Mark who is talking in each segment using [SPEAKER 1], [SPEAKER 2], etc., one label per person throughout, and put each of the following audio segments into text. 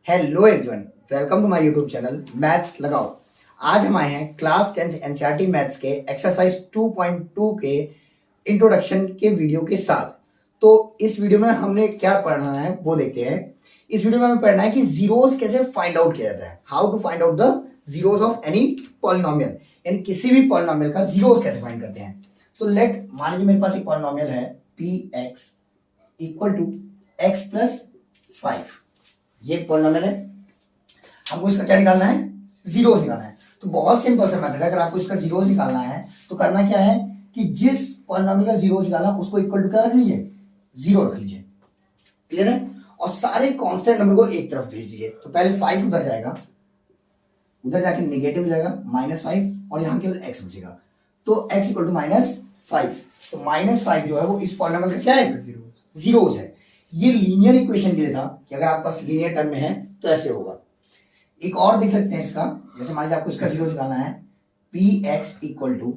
[SPEAKER 1] Hello everyone, welcome to my YouTube channel maths लगाओ। आज हम आए हैं क्लास 10th एनसीईआरटी मैथ्स के एक्सरसाइज 2.2 के इंट्रोडक्शन के वीडियो के साथ। तो इस वीडियो में हमने क्या पढ़ना है वो देखते हैं। इस वीडियो में हमें पढ़ना है कि जीरोस कैसे फाइंड आउट किया जाता है, how to find out the zeros of any polynomial, यानी किसी भी पॉलिनोमियल का जीरोस कैसे फाइंड करते हैं। तो लेट मान लीजिए मेरे पास एक पॉलिनोमियल है px equal to x plus 5। ये एक पॉलिनोमियल है, हमको इसका क्या निकालना है, जीरोस निकालना है। तो बहुत सिंपल सा मेथड है, अगर आपको इसका जीरोस निकालना है तो करना क्या है कि जिस पॉलिनोमियल का जीरोस निकालना उसको इक्वल टू क्या रख लीजिए, जीरो रख लीजिए। क्लियर है। और सारे कांस्टेंट नंबर को एक तरफ भेज दीजिए। तो पहले 5 उधर जाएगा, उधर जाके नेगेटिव हो जाएगा -5 और यहाँ केवल x बचेगा। तो x इक्वल टू -5। तो -5 जो है वो इस पॉलिनोमियल का क्या है, जीरोस है। ये लीनियर इक्वेशन के लिए था कि अगर आपके पास लीनियर टर्म में है तो ऐसे होगा। एक और देख सकते हैं इसका, जैसे मान लीजिए आपको इसका जीरो निकालना है, px equal to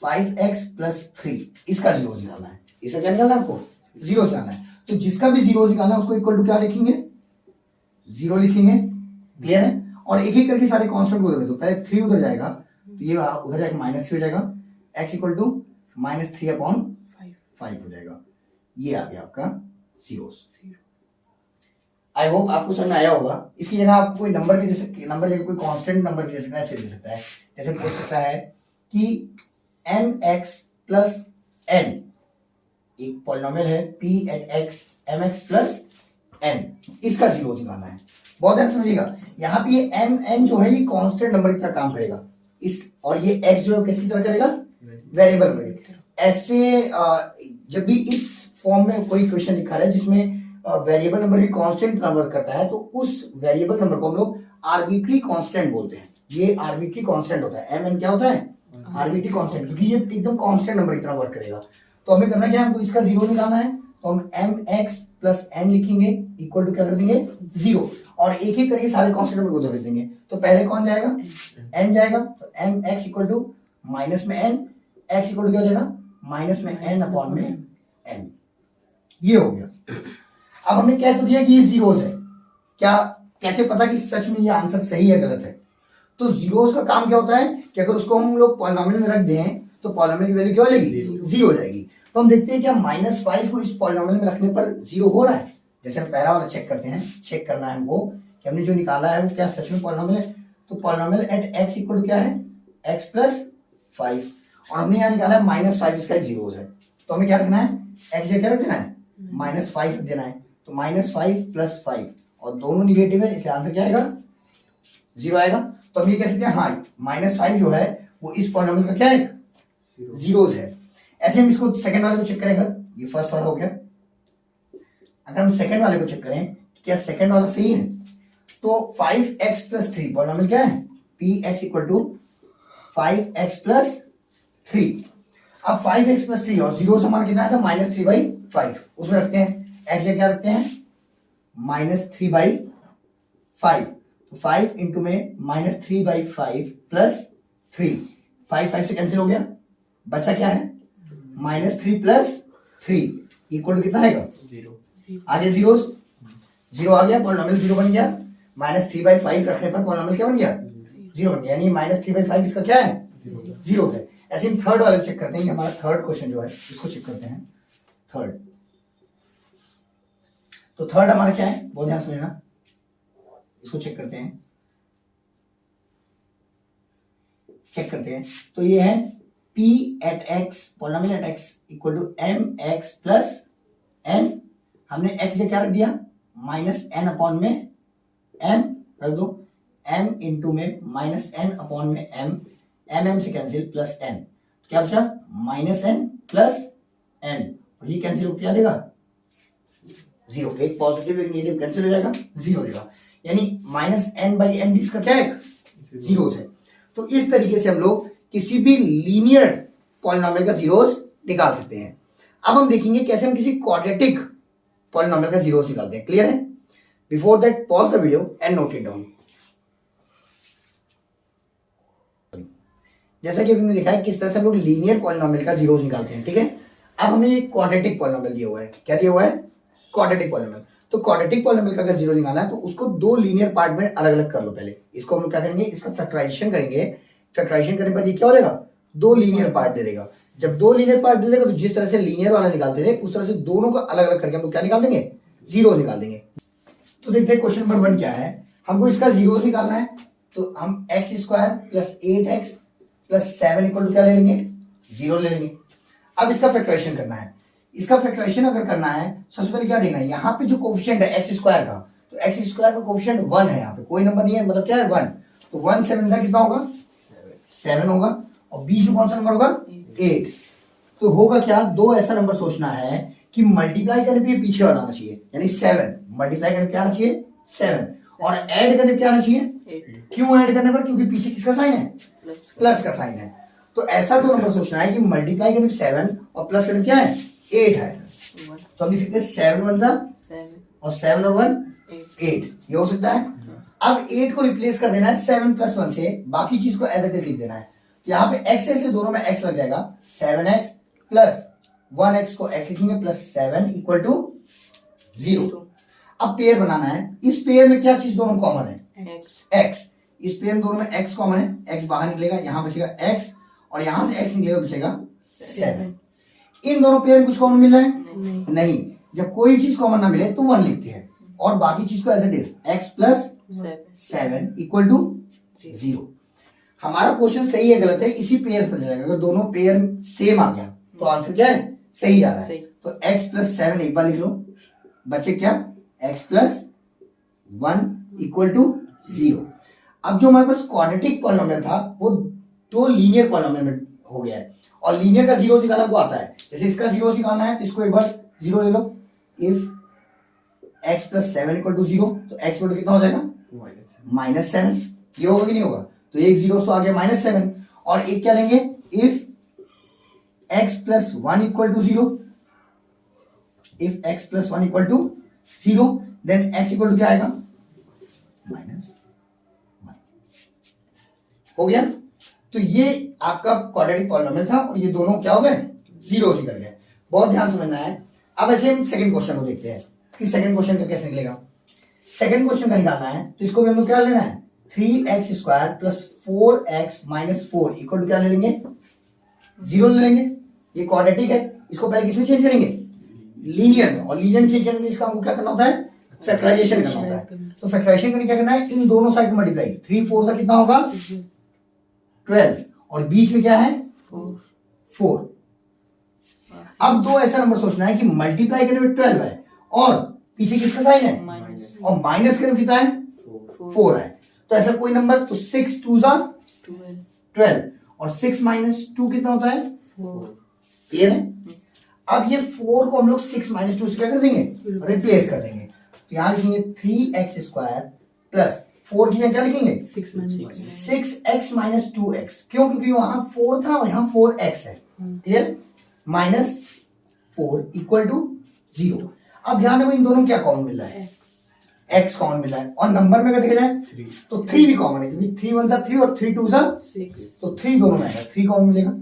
[SPEAKER 1] 5x plus 3, इसका जीरो निकालना है। इसका क्या निकालना है आपको, जीरो निकालना है। तो जिसका भी जीरो निकालना है उसको इक्वल टू क्या लिखेंगे, जीरो लिखेंगे। क्लियर है। और एक एक करके सारे कांस्टेंट को उधर, तो पहले 3 उधर जाएगा तो ये उधर जाएगा -3 हो जाएगा, x इक्वल टू -3/5 हो जाएगा। ये आ गया आपका जीरोस। आई होप आपको समझ में आया होगा। इसकी जगह आप कोई नंबर भी दे सकते, नंबर जगह कोई कांस्टेंट नंबर भी दे सकता है, ऐसे दे सकता है। जैसे बोल सकता है कि mx प्लस n, एक पॉलिनोमियल है p at x mx plus n, इसका जीरो निकालना है। बहुत ध्यान समझिएगा, यहाँ पे ये mn जो है ये कांस्टेंट नंबर की तरह काम करेगा, इस और ये x जो है किसकी तरह करेगा, वेरिएबल नंबर की तरह। ऐसे जब भी इस फॉर्म में कोई क्वेश्चन लिखा है जिसमें वेरिएबल नंबर भी कांस्टेंट कन्वर्ट करता है तो उस वेरिएबल नंबर को हम लोग आर्बिट्री कांस्टेंट बोलते हैं। ये आर्बिट्री कांस्टेंट होता है, mn क्या होता है, आर्बिट्री कांस्टेंट, क्योंकि ये एकदम कांस्टेंट नंबर की तरह वर्क करेगा। तो हमें करना क्या है, हमको इसका जीरो निकालना है। तो हम mx प्लस n लिखेंगे इक्वल टू क्या कर देंगे, जीरो, और एक एक करके सारे कांस्टेंट नंबर को उधर भेज देंगे। तो पहले कौन जाएगा, n जाएगा, तो mx इक्वल टू माइनस में n, x इक्वल टू क्या हो जाएगा, माइनस में n अपॉन में n। ये हो गया। अब हमने कह तो दिया कि ये जीरोस है, क्या कैसे पता कि सच में ये आंसर सही है गलत है। तो जीरोस का काम क्या होता है कि अगर उसको हम लोग पॉलिनोमियल में रख दें तो पॉलिनोमियल की वैल्यू क्या हो जाएगी, जीरो हो जाएगी। तो हम देखते हैं क्या -5 को इस पॉलिनोमियल में रखने पर जीरो हो रहा है। जैसे हम पहला वाला चेक करते हैं, चेक करना है हमको कि हमने जो निकाला है वो क्या सच में पॉलिनोमियल है। तो polynomial at x equal to क्या है, x प्लस 5, और हमने यहाँ निकाला है -5, इसका एक जीरो है। तो हमें क्या रखना है, x जगह क्या रख देना है, -5 रख देना है। तो -5 प्लस 5, और दोनों निगेटिव है इसलिए आंसर क्या आएगा, जीरो आएगा। तो हम ये कह सकते हैं हाँ -5 जो है वो इस पॉलिनोमियल का क्या है, जीरोस है। ऐसे हम इसको सेकंड वाले को चेक करेंगे, ये फर्स्ट वाला हो गया। अगर हम सेकंड वाले को चेक करें क्या सेकंड वाला सही है, तो 5x प्लस 3 पॉलिनोमियल क्या है, px equal to 5x plus 3। अब 5x प्लस 3 और जीरो से हमारा कितना आएगा, -3/5, उसमें रखते हैं x क्या रखते हैं, -3/5। तो 5 इंटू में -3/5 प्लस 3, 5 से कैंसिल हो गया, बचा क्या है, -3 प्लस 3 इक्वल टू कितना आएगा, जीरो। आगे जीरो, जीरो आ गया, पॉलिनोमियल जीरो बन गया। -3/5 रखने पर पॉलिनोमियल क्या बन गया, जीरो बन गया, यानी -3/5 इसका क्या है, जीरो है। ऐसे हम थर्ड वाले चेक करते हैं कि हमारा थर्ड क्वेश्चन जो है इसको चेक करते हैं। थर्ड, तो थर्ड हमारा क्या है, बहुत ध्यान से लेना, इसको चेक करते हैं, चेक करते हैं। तो ये है p at x, polynomial at x equal to mx plus n। हमने x से क्या रख दिया, -n अपॉन में m रख दो, m इंटू में -n अपॉन में m, m से कैंसिल प्लस n, क्या बचा, -n प्लस n, और ये कैंसिल हो क्या देगा, जीरो। एक पॉजिटिव एक नेगेटिव कैंसिल हो जाएगा, जीरो देगा, यानी -n/n भी इसका क्या है, जीरो है। तो इस तरीके से हम लोग किसी भी लीनियर पॉलिनोमियल का जीरोस निकाल सकते हैं। अब हम देखेंगे कैसे हम किसी क्वाड्रेटिक पॉलिनोमियल का जीरोस निकालते हैं। क्लियर है। Before that pause the video and note it down. जैसा कि हमने देखा है किस तरह से हम लोग लीनियर पॉलिनोमियल का जीरोस निकालते हैं, ठीक है। अब हमें एक क्वाड्रेटिक पॉलिनोमियल दिया हुआ है, क्या दिया हुआ है, क्वाड्रेटिक पॉलिनोमियल। तो क्वाड्रेटिक पॉलिनोमियल का अगर जीरो निकालना है तो उसको दो लीनियर पार्ट में अलग अलग कर लो। पहले इसको हम लोग क्या करेंगे, इसका फैक्टराइजेशन करेंगे। फैक्टराइजेशन करने पर ये क्या हो जाएगा, दो लीनियर पार्ट दे देगा। जब दो लीनियर पार्ट दे देगा तो जिस तरह से लीनियर वाला निकालते थे उस तरह से दोनों को अलग अलग करके हम लोग क्या निकाल देंगे, जीरो निकाल देंगे। तो देखते हैं क्वेश्चन नंबर 1 क्या है। हमको इसका जीरो निकालना है तो हम x square plus 8x plus 7 equal to क्या ले लेंगे, जीरो ले लेंगे। अब इसका फैक्टराइजेशन करना है। इसका फैक्टराइजेशन अगर करना है सबसे पहले क्या देखना है, यहाँ पे जो कोफिशिएंट है एक्स स्क्वायर का, तो एक्स स्क्वायर का कोफिशिएंट 1 है, यहाँ पे कोई नंबर नहीं है, मतलब क्या है 1। तो 1 7 से कितना होगा, 7 होगा। और बीच में कौन सा नंबर होगा, 8। तो होगा क्या, दो ऐसा नंबर सोचना है कि मल्टीप्लाई करने पे पीछे वाला आना चाहिए, यानी 7 मल्टीप्लाई करने क्या आना चाहिए 7, और ऐड करने क्या आना चाहिए। क्यों ऐड करने पर, क्योंकि पीछे किसका साइन है, प्लस का साइन है। तो ऐसा दो नंबर सोचना है कि मल्टीप्लाई करने 7 और प्लस करने क्या है 8 है। तो हम लिख सकते हैं 7 1 और 7 और 1 8, ये हो सकता है। अब 8 को रिप्लेस कर देना है 7 प्लस 1 से, बाकी चीज को एज इट इज लिख देना है। यहाँ पे x है इसलिए दोनों में x लग जाएगा, 7x प्लस 1x को x लिखेंगे प्लस 7 इक्वल टू 0। अब पेयर बनाना है। इस पेयर में क्या चीज दोनों कॉमन है, x। इस पेयर में दोनों में x कॉमन है, x बाहर निकलेगा, यहाँ बचेगा x और यहां से x निकलेगा, बचेगा 7। इन दोनों पेयर में कुछ कॉमन मिल रहा है नहीं। जब कोई चीज कॉमन ना मिले तो 1 लिखते हैं और बाकी चीज को as it is x plus 7 equal to 0। हमारा क्वेश्चन सही है गलत है इसी पेयर पर जाएगा। अगर दोनों पेयर सेम आ गया तो आंसर क्या है, सही जा रहा है। तो x प्लस 7 एक बार लिख लो, बचे क्या x प्लस 1 इक्वल टू 0। अब जो हमारे पास क्वाड्रेटिक पॉलिनोमियल था वो दो लीनियर पॉलिनोमियल में हो गया है, और लीनियर का जीरो निकालना को आता है। जैसे इसका जीरो निकालना है तो इसको एक बार जीरो ले लो। If x plus 7 equal to 0 तो x इक्वल टू कितना हो जाएगा, -7। ये होगा कि नहीं होगा, तो एक जीरो तो आ गया -7। और एक क्या लेंगे, if x plus 1 equal to 0, if x plus 1 equal to 0 then x equal to क्या आएगा, -1 हो गया। तो ये आपका क्वाड्रेटिक पॉलिनोमियल था और ये दोनों क्या हो गए, जीरो निकल गए। बहुत ध्यान समझना है। अब ऐसे हम सेकंड क्वेश्चन को देखते हैं कि सेकंड क्वेश्चन का कैसे निकलेगा। सेकंड क्वेश्चन का निकालना है तो इसको भी हम लोग क्या लेना है, 3x square plus 4x minus 4 equal to क्या ले लेंगे, 0 ले लेंगे। ये क्वाड्रेटिक है, इसको पहले किसमें चेंज करेंगे, लीनियर में। और लीनियर में चेंज करने के लिए इसका हमको क्या करना होता है, फैक्टराइजेशन करना होता है। तो फैक्टराइजेशन करने क्या करना है, इन दोनों साइड में मल्टीप्लाई, 3 4 का कितना होगा 12, और बीच में क्या है 4। अब दो ऐसा नंबर सोचना है कि मल्टीप्लाई करने में 12 है और पीछे किसका साइन है, और माइनस करने में कितना है 4 है। तो ऐसा कोई नंबर, तो 6 2 12 और 6 माइनस 2 कितना होता है 4। क्लियर है। अब ये 4 को हम लोग 6 माइनस 2 से क्या कर देंगे, रिप्लेस कर देंगे। तो यहां लिखेंगे 3x स्क्वायर प्लस 4 की जगह क्या लिखेंगे 6x माइनस 2x। क्यों, क्योंकि वहां 4 था और यहाँ 4x है। Clear, minus 4 equal to 0। अब ध्यान देखो इन दोनों क्या कॉमन मिल रहा है, x कॉमन मिला है। और नंबर में अगर देखा जाए तो 3 भी कॉमन है, क्योंकि 3 1 3 और 3 2 6, तो 3 दोनों में आएगा, 3 कॉमन मिलेगा।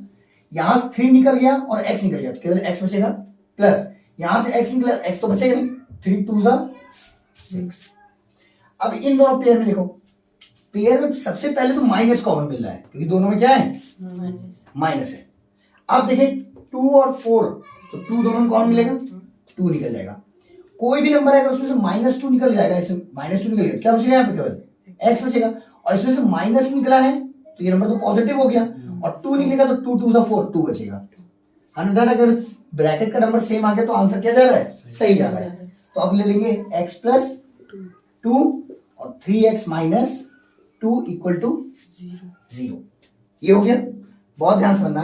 [SPEAKER 1] यहां से 3 निकल गया और x निकल गया तो केवल x बचेगा, प्लस यहां से x निकला, x तो बचेगा नहीं, 3 2 6। अब इन दोनों पेयर में लिखो, पेयर में सबसे पहले तो माइनस कॉमन मिल रहा है क्योंकि दोनों में क्या है माइनस है। अब देखिए 2 और 4, तो 2 दोनों में कौन मिलेगा, 2 निकल जाएगा। कोई भी नंबर है उसमें से -2 निकल जाएगा, इसमें -2 निकल गया, क्या बचेगा यहाँ पे केवल x बचेगा। और इसमें से माइनस निकला है तो ये नंबर तो पॉजिटिव हो गया, और 2 निकलेगा तो 2 2 4 2 बचेगा। हमने बताया अगर ब्रैकेट का नंबर सेम आ गया तो आंसर क्या जा रहा है, सही जा रहा है। तो अब ले लेंगे x प्लस 2 और 3x माइनस 2 इक्वल टू 0। ये हो गया, बहुत ध्यान से समझना।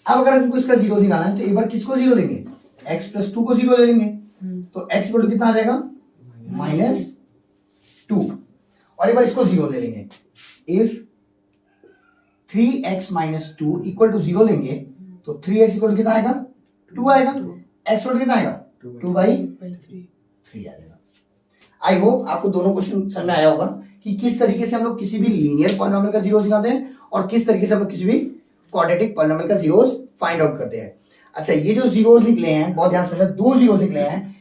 [SPEAKER 1] अब अगर हमको इसका 0 निकालना है तो एक बार किसको 0 लेंगे, x प्लस 2 को 0 ले लेंगे। तो x इक्वल टू कितना आ जाएगा -2, और एक बार इसको 0 ले लेंगे। If 3x minus 2 equal to 0 लेंगे तो 3x इक्वल टू कितना आएगा 2 आएगा, x इक्वल टू कितना आएगा 2/3 आ जाएगा। आई होप आपको दोनों क्वेश्चन समझ में आया होगा कि किस तरीके से हम लोग किसी भी लीनियर पॉलिनोमियल का जीरोस निकालते हैं और किस तरीके से हम लोग किसी भी क्वाड्रेटिक पॉलिनोमियल का जीरोस फाइंड आउट करते हैं। अच्छा, ये जो जीरोस निकले हैं बहुत ध्यान से समझना, 2 जीरोस निकले हैं।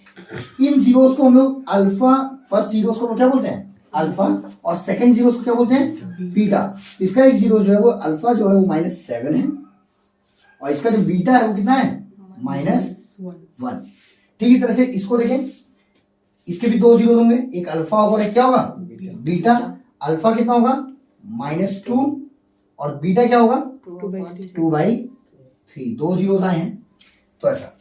[SPEAKER 1] इन जीरोस को हम लोग अल्फा, फर्स्ट जीरोस को हम लोग क्या बोलते हैं अल्फा, और सेकंड जीरोस को क्या बोलते हैं बीटा। तो इसका एक जीरो जो है वो अल्फा जो है वो -7 है, और इसका जो बीटा है वो कितना है -1। ठीक इस तरह से इसको देखें, इसके भी दो जीरो होंगे, एक अल्फा होगा और एक क्या होगा बीटा। अल्फा कितना होगा -2 और बीटा क्या होगा 2/3, दो जीरोस आए हैं। तो ऐसा,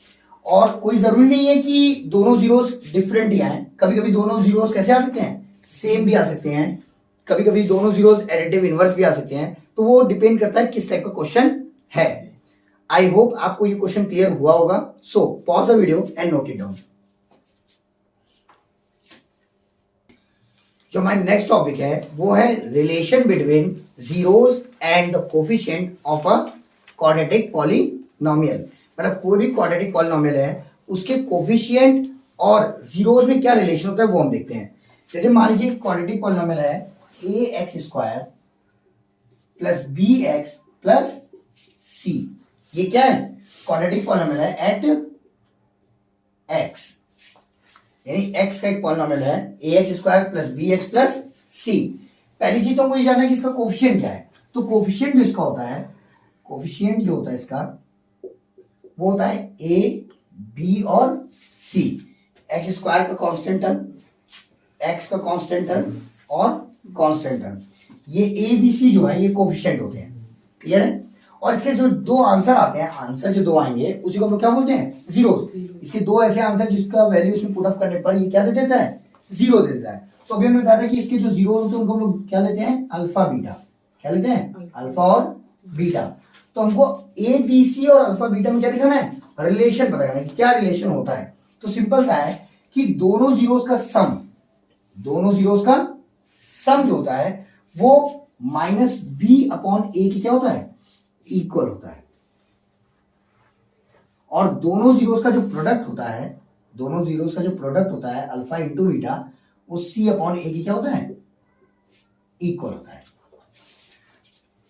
[SPEAKER 1] और कोई जरूरी नहीं है कि दोनों जीरोस डिफरेंट ही आए, कभी कभी दोनों जीरोस कैसे आ सकते हैं सेम भी आ सकते हैं, कभी कभी दोनों जीरोस एडिटिव इनवर्स भी आ सकते हैं। तो वो डिपेंड करता है किस टाइप का क्वेश्चन है। आई होप आपको ये क्वेश्चन क्लियर हुआ होगा। So pause the video and note it down. जो हमारा नेक्स्ट टॉपिक है वो है relation between zeros and the coefficient of a quadratic polynomial. मतलब कोई भी क्वाड्रेटिक पॉलिनोमियल है उसके कोफिशिएंट और जीरोस में क्या रिलेशन होता है वो हम देखते हैं। जैसे मान लीजिए क्वाड्रेटिक पॉलिनोमियल है ax² plus bx plus c। ये क्या है क्वाड्रेटिक पॉलिनोमियल है एट x, यानी x का एक पॉलिनोमियल है ax² plus bx plus c। पहली चीज तो हमको ये जानना है कि इसका कोफिशिएंट क्या है। तो कोफिशिएंट जो इसका होता है, कोफिशिएंट जो होता है इसका वो होता है a b और c। x² का कांस्टेंट टर्म, x का कांस्टेंट टर्म और कांस्टेंट टर्म, ये a b c जो है ये कोफिशिएंट होते हैं। क्लियर है। और इसके जो दो आंसर आते हैं, आंसर जो दो आएंगे उसी को हम लोग क्या बोलते हैं जीरोस। इसके दो ऐसे आंसर जिसका वैल्यू इसमें पुट ऑफ करने पर ये क्या दे देता है जीरो दे देता है। तो अभी हमने बताया था कि इसके जो जीरो होते हैं उनको हम लोग क्या लेते हैं अल्फा बीटा। क्या लेते हैं अल्फा और बीटा। तो हमको ए बी सी और अल्फा बीटा में क्या दिखाना है रिलेशन पता करना है कि क्या रिलेशन होता है। तो सिंपल सा है कि दोनों जीरोस का सम, दोनों जीरोस का सम जो होता है वो -b/a की क्या होता है इक्वल होता है। और दोनों जीरोस का जो प्रोडक्ट होता है, दोनों जीरोस का जो प्रोडक्ट होता है अल्फा इंटू बीटा वो c/a की क्या होता है इक्वल होता है।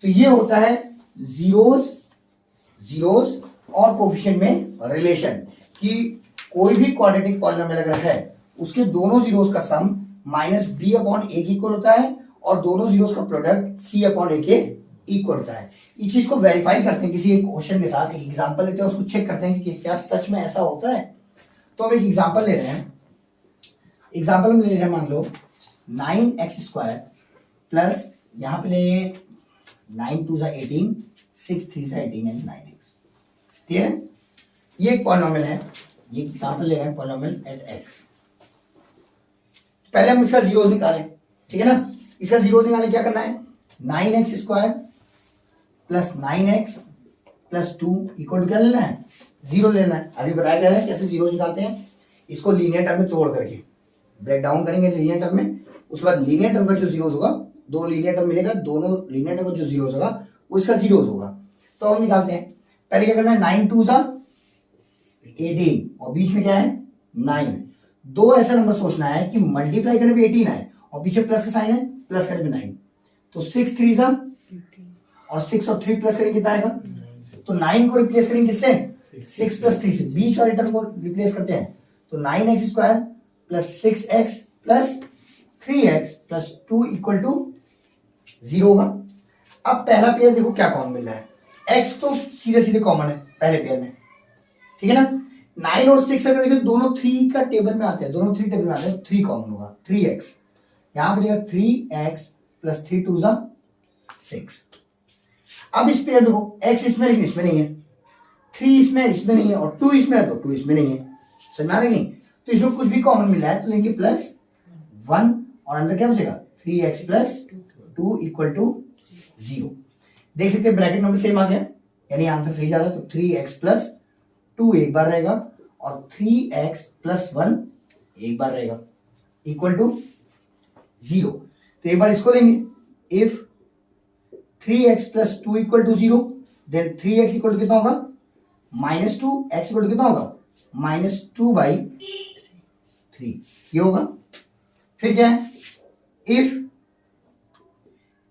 [SPEAKER 1] तो ये होता है जीरोस, जीरोस और कोफिशिएंट में रिलेशन कि कोई भी क्वाड्रेटिक पॉलिनोमियल अगर है उसके दोनों जीरोस का सम -b/a की इक्वल होता है और दोनों जीरोस का प्रोडक्ट c/a के इक्वल होता है। इस चीज को वेरीफाई करते हैं किसी एक क्वेश्चन के साथ, एक एग्जांपल लेते हैं, उसको चेक करते हैं कि क्या सच में ऐसा होता है। तो हम एक एग्जांपल ले रहे हैं, एग्जांपल में ले रहे हैं मान लो 9x² प्लस यहाँ पे ले 9 2 18, 6 3 18 एंड 9x। क्लियर है। ये एक पॉलिनोमियल है, ये एग्जांपल ले रहे हैं पॉलिनोमियल एट x। पहले हम इसका जीरो निकालें, ठीक है ना। इसका जीरो निकालने क्या करना है 9x² plus 9x plus 2 equal to क्या लेना है जीरो लेना है। अभी बताया गया है कैसे जीरो निकालते हैं, इसको लीनियर टर्म में तोड़ करके ब्रेक डाउन करेंगे लीनियर टर्म में। उसके बाद लीनियर टर्म का जो जीरो होगा, दो लीनियर टर्म मिलेगा, दोनों लीनियर टर्म का जो जीरो होगा वो इसका जीरो होगा। तो हम निकालते हैं, पहले क्या करना है 9 2 18 और बीच में क्या है 9। दो ऐसा नंबर सोचना है कि मल्टीप्लाई करने पे 18 आए और पीछे प्लस का साइन है, प्लस करने पे 9। तो 6 3 और 6 और 3 प्लस करेंगे कितना आएगा। तो 9 को रिप्लेस करेंगे किससे 6 प्लस 3 से, बीच वाले टर्म को रिप्लेस करते हैं। तो 9x² plus 6x plus 3x plus 2 equal to 0 होगा। अब पहला पेयर देखो क्या कॉमन मिल रहा है, x तो सीधे सीधे कॉमन है पहले पेयर में, ठीक है ना। 9 और 6 अगर देखो दोनों 3 का टेबल में आते हैं, दोनों 3 टेबल में आते हैं, 3 कॉमन होगा 3x। यहां पर देखो 3x प्लस 3 2 6। अब इस पेयर देखो x इसमें लेकिन इसमें नहीं है, 3 इसमें नहीं है और 2 इसमें है तो 2 इसमें नहीं है, समझ आ रही नहीं। तो इसमें कुछ भी कॉमन मिला है तो लेंगे +1 और अंदर क्या बचेगा 3x प्लस 2 इक्वल टू 0। देख सकते हैं ब्रैकेट नंबर सेम आ गया, यानी आंसर सही जा रहा है। तो 3x प्लस 2 एक बार रहेगा और 3x प्लस 1 एक बार रहेगा इक्वल टू 0। तो एक बार इसको लेंगे, if 3x plus 2 equal to 0 then 3x equal to कितना होगा -2, x इक्वल टू कितना होगा -2/3 ये होगा। फिर क्या है if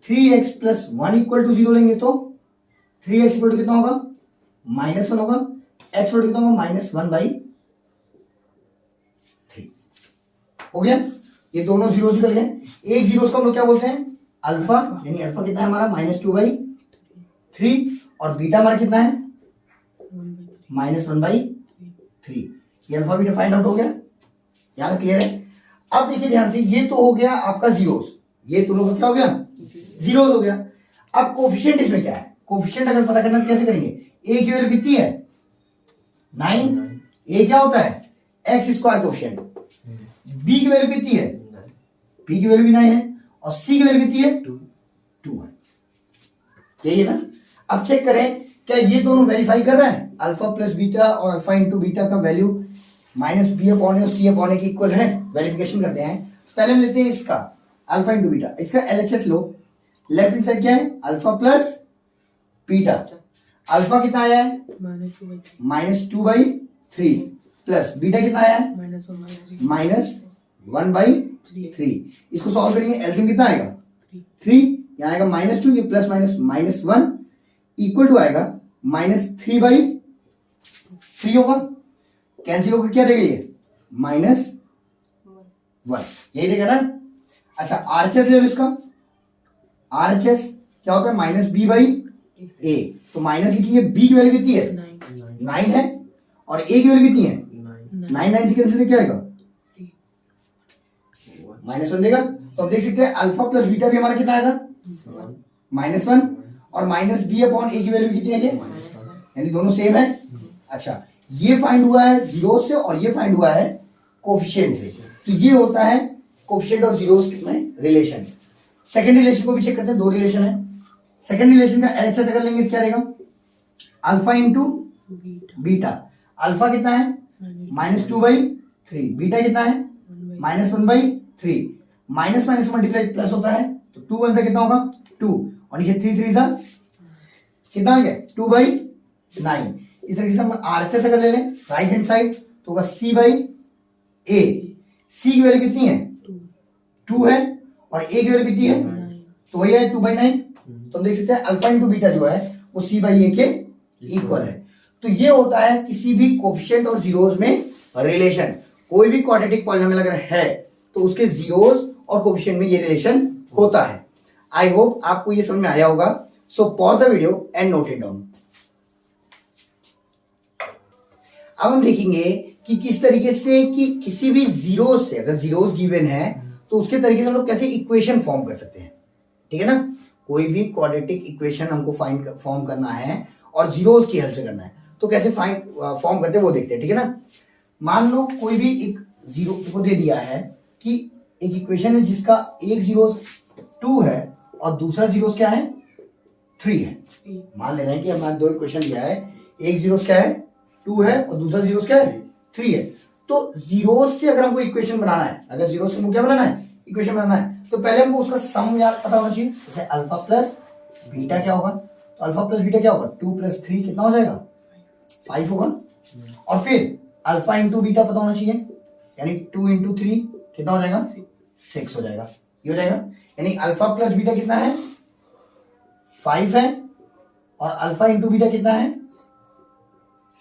[SPEAKER 1] 3x plus 1 equal to 0 लेंगे तो 3x इक्वल टू कितना होगा -1 होगा, x इक्वल टू कितना होगा -1/3। हो गया, ये दोनों जीरो निकल गए। एक जीरो को हम लोग क्या बोलते हैं, अल्फा, यानी अल्फा कितना है हमारा -2/3, और बीटा हमारा कितना है -1/3। ये अल्फा बीटा फाइंड आउट हो गया, यहाँ तक क्लियर है। अब देखिए ध्यान से, ये तो हो गया आपका जीरोस, ये दोनों का क्या हो गया, जीरोस हो गया। अब कोफिशिएंट इसमें क्या है, कोफिशिएंट अगर पता करना कैसे करेंगे, ए की वैल्यू कितनी है 9, ए क्या होता है x² कोफिशिएंट, बी की वैल्यू कितनी है, बी की वैल्यू भी 9 है, और सी की वैल्यू कितनी है 2 है, यही है ना। अब चेक करें क्या ये दोनों वेरीफाई कर रहा है, अल्फा प्लस बीटा और अल्फा इंटू बीटा का वैल्यू -b/a और c/a के इक्वल है, वेरिफिकेशन करते हैं। पहले हम लेते हैं इसका अल्फा इंटू बीटा, इसका LHS लो, लेफ्ट हैंड साइड क्या है अल्फा प्लस बीटा, अल्फा कितना आया है -2/3 प्लस बीटा कितना आया है -1/3। इसको सॉल्व करेंगे, एलसीएम कितना आएगा 3, यहाँ आएगा -2, ये प्लस माइनस -1 इक्वल टू आएगा -3/3 होगा, कैंसिल होकर क्या देगा ये -1, यही देगा ना। अच्छा RHS ले लो इसका, RHS क्या होता है -b/a, तो माइनस लिखेंगे, b की वैल्यू कितनी है 9 है, और a की वैल्यू कितनी है 9 से कैंसिल क्या आएगा -1 देगा। तो हम देख सकते हैं अल्फा प्लस बीटा भी हमारा कितना आएगा -1, और -b/a की वैल्यू कितनी है ये, यानी दोनों सेम है। अच्छा ये फाइंड हुआ है जीरो से, और ये फाइंड हुआ है कोफिशिएंट से, तो ये होता है कोफिशिएंट और जीरोस में रिलेशन। सेकंड रिलेशन को भी चेक करते हैं, दो रिलेशन है। सेकंड रिलेशन का LHS अगर लेंगे तो क्या रहेगा, अल्फा इंटू बीटा, अल्फा कितना है -2/3, बीटा कितना है -1/3, माइनस माइनस मल्टीप्लाई प्लस होता है, तो 2 1 से कितना होगा 2, और नीचे 3 3 सा कितना आ गया 2/9। इस तरीके से हम RHS अगर ले लें राइट हैंड साइड तो होगा c/a, c की वैल्यू कितनी है 2 है, और a की वैल्यू कितनी है, तो वही है 2/9। तो हम देख सकते हैं अल्फा इंटू बीटा जो है वो c/a के इक्वल है। तो ये होता है किसी भी कोफिशिएंट और जीरोस में रिलेशन, कोई भी क्वाड्रेटिक पॉलिनोमियल अगर है तो उसके जीरोस और कोफिशिएंट में ये रिलेशन होता है। आई होप आपको ये समझ में आया होगा। So pause the video and note it down. अब हम देखेंगे कि किस तरीके से कि किसी भी जीरोस से, अगर जीरोस गिवन है तो उसके तरीके से हम लोग कैसे इक्वेशन फॉर्म कर सकते हैं, ठीक है ना। कोई भी क्वाड्रेटिक इक्वेशन हमको फॉर्म करना है और जीरोस की हेल्प से करना है, तो कैसे फॉर्म करते हैं वो देखते हैं, ठीक है ना। मान लो कोई भी एक जीरो को दे दिया है कि एक इक्वेशन है जिसका एक जीरो 2 है और दूसरा जीरो क्या है 3 है। मान लेना है कि हमारे दो इक्वेशन दिया है, एक जीरो क्या है 2 है और दूसरा जीरो क्या है 3 है। तो जीरो से अगर हमको इक्वेशन बनाना है, अगर जीरो से हमको क्या बनाना है इक्वेशन बनाना है, तो पहले हमको उसका सम याद पता होना चाहिए। जैसे अल्फा प्लस बीटा क्या होगा, तो अल्फा प्लस बीटा क्या होगा 2 + 3 कितना हो जाएगा 5 होगा, और फिर अल्फा इंटू बीटा पता होना चाहिए, यानी 2 × 3 कितना हो जाएगा 6 हो जाएगा, ये हो जाएगा। यानी अल्फा प्लस बीटा कितना है 5 है, और अल्फा इंटू बीटा कितना है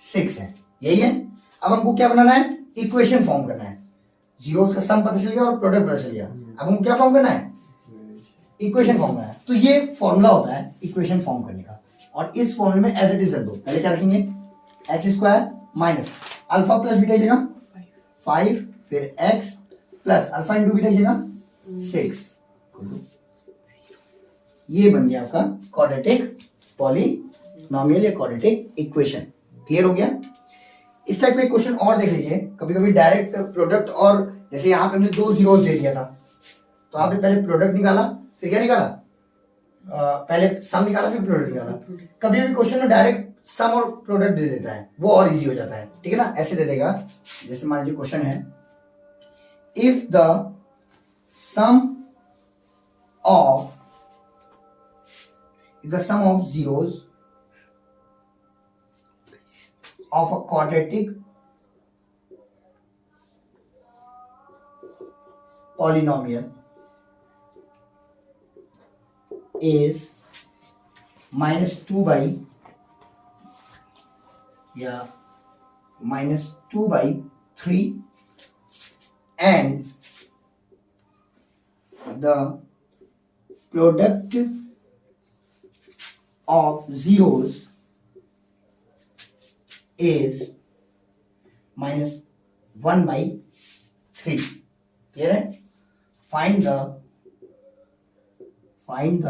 [SPEAKER 1] 6 है, यही है। अब हमको क्या बनाना है इक्वेशन फॉर्म करना है, जीरोस का सम पता चल गया और प्रोडक्ट पता चल गया। अब हमको क्या फॉर्म करना है इक्वेशन फॉर्म करना है। तो ये फॉर्मूला होता है इक्वेशन फॉर्म करने का, और इस फॉर्मूले में एज इट इज रख दो। पहले क्या रखेंगे x² minus alpha plus beta की जगह 5, फिर x plus alpha into beta की जगह 6, ये बन गया आपका क्वाड्रेटिक पॉलिनोमियल या क्वाड्रेटिक इक्वेशन। क्लियर हो गया। इस टाइप का क्वेश्चन और देख लीजिए, कभी कभी डायरेक्ट प्रोडक्ट, और जैसे यहाँ पे हमने 2 जीरोस दे दिया था, तो आपने पहले प्रोडक्ट निकाला फिर क्या निकाला, पहले सम निकाला फिर प्रोडक्ट निकाला। कभी भी क्वेश्चन में डायरेक्ट सम और प्रोडक्ट दे देता है, वो और इजी हो जाता है, ठीक है ना। ऐसे दे देगा, जैसे मान लीजिए क्वेश्चन है if the sum of zeros of a quadratic polynomial is -2/3 and the product of zeros is minus 1/3. Clear है? फाइंड द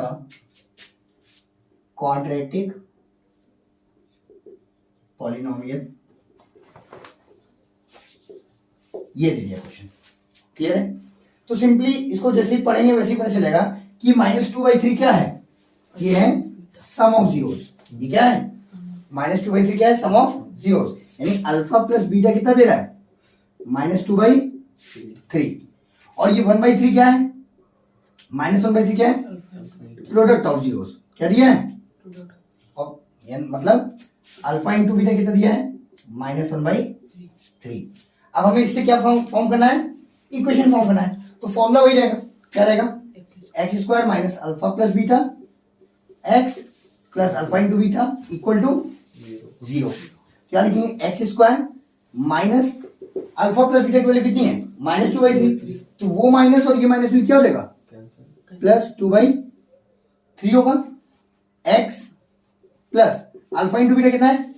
[SPEAKER 1] क्वाड्रेटिक पॉलिनोमियल, ये दे दिया क्वेश्चन। क्लियर है? तो सिंपली इसको जैसे ही पढ़ेंगे वैसे ही पता चलेगा कि -2/3 क्या है, ये है सम ऑफ जीरोस। ये क्या है? -2/3 क्या है? सम ऑफ जीरोस। यानी अल्फा प्लस बीटा कितना दे रहा है? -2/3। और ये 1/3 क्या है? -1/3 क्या है? Product of zeros. क्या दिया है? और मतलब अल्फा इंटू बीटा कितना दिया है? -1/3। अब हमें इससे क्या फॉर्म करना है? इक्वेशन फॉर्म करना है। तो फॉर्मूला वही रहेगा, क्या रहेगा? x² minus alpha plus beta x plus alpha into beta equal to 0। क्या लिखेंगे? x² minus alpha plus beta की वैल्यू कितनी है? -2/3। तो वो माइनस और ये माइनस भी क्या हो जाएगा? +2/3 होगा। x plus alpha into beta कितना है?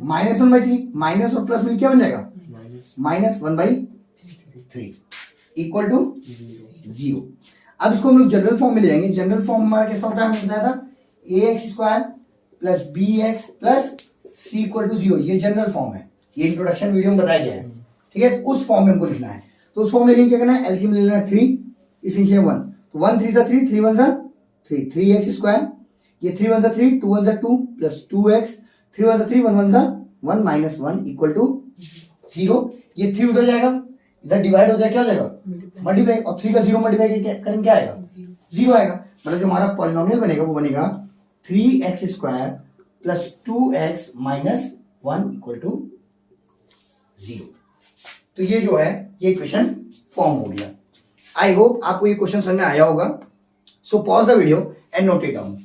[SPEAKER 1] -1/3। माइनस और प्लस मिल क्या बन जाएगा? -1/3 इक्वल टू 0। अब इसको हम लोग जनरल फॉर्म में ले जाएंगे। जनरल फॉर्म हमारा कैसा होता है? हमने बताया था ax² plus bx plus c equal to 0। ये जनरल फॉर्म है, ये इंट्रोडक्शन वीडियो में बताया गया है। ठीक है? उस फॉर्म में हमको लिखना है। तो उस फॉर्म में लेंगे क्या करना है? एलसीएम ले लेना है 3, इस नीचे 1। तो 1 3 सा 3, 3 1 सा 3, 3x²। ये 3 1 सा 3, 2 1 सा 2 प्लस 2x, 3 1 सा 3, 1 1 सा 1 माइनस 1 इक्वल टू 0। ये 3 उधर जाएगा, इधर डिवाइड हो जाएगा, क्या हो जाएगा? मल्टीप्लाई। और 3 का 0 मल्टीप्लाई करेंगे क्या आएगा? 0 आएगा। मतलब जो हमारा पॉलिनोमियल बनेगा वो बनेगा 3x² plus 2x minus 1 equal to 0। तो ये जो है ये इक्वेशन फॉर्म हो गया। आई होप आपको ये क्वेश्चन समझ में आया होगा। So pause the video and note it down.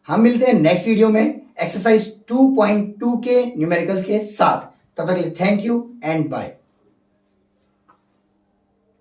[SPEAKER 1] हम मिलते हैं नेक्स्ट वीडियो में एक्सरसाइज 2.2 के न्यूमेरिकल्स के साथ। तब तक के लिए थैंक यू एंड बाय।